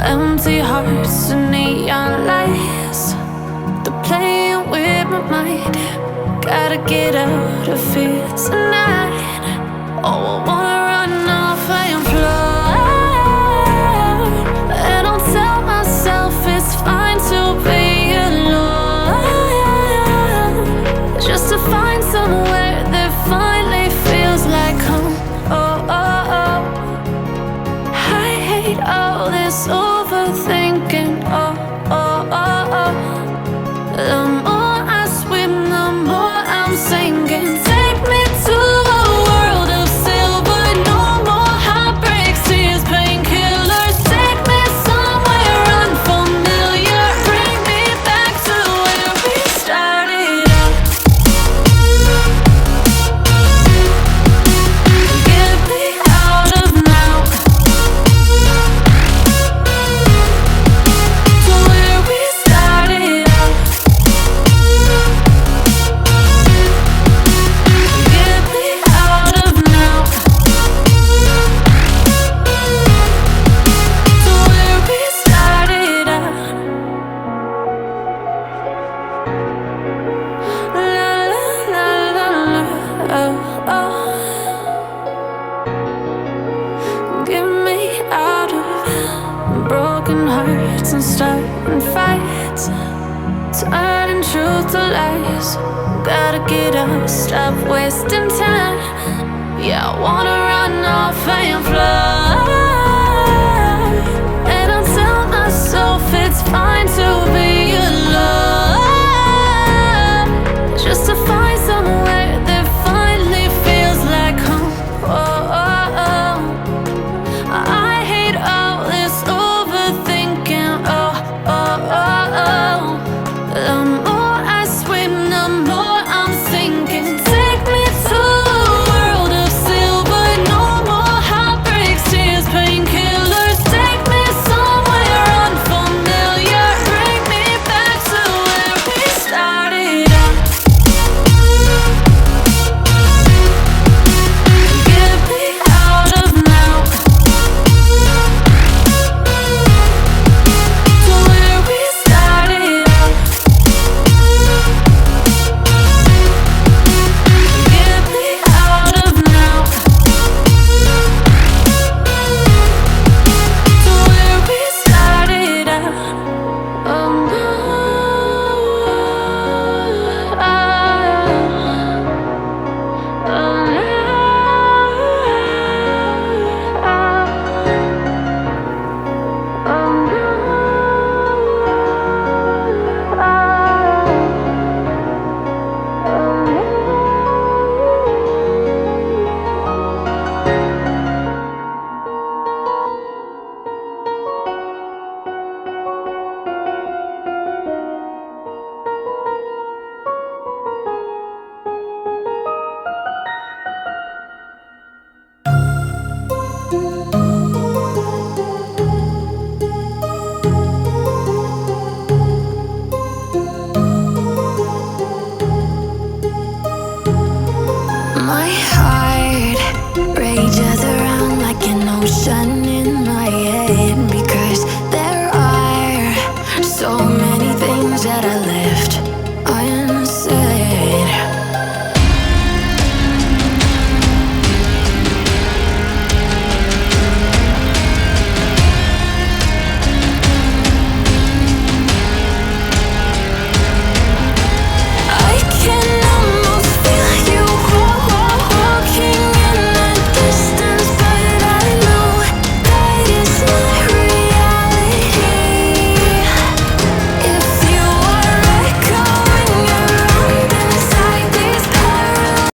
Empty hearts and neon lights, they're playing with my mind. Gotta get out of here tonight. Oh, I wanna run off and fly. And I'll tell myself it's fine to be alone, just to find somewhere that finally feels like home. Oh, oh, oh. I hate all this overthinking. Oh, oh, oh, oh. The more I swim, the more I'm sinking. Take me to a world of silver. No more heartbreaks, tears, painkillers. Take me somewhere unfamiliar. Bring me back to where we started out. Get me out of now, to where we started out. Get me out of now, to where we started out. La la la la la, oh, oh. Get me out of broken hearts and starting fights, turning truth to lies. Gotta get up, stop wasting time. Yeah, I wanna run off and fly. And I'll tell myself it's fine to be alone, just to find somewhere that finally feels like home. Oh, oh, oh. I hate all this overthinking. Oh, oh, oh, oh. The more I swim, the more I'm sinking. Take me to a world of silver. No more heartbreaks, tears, lift. I am safe.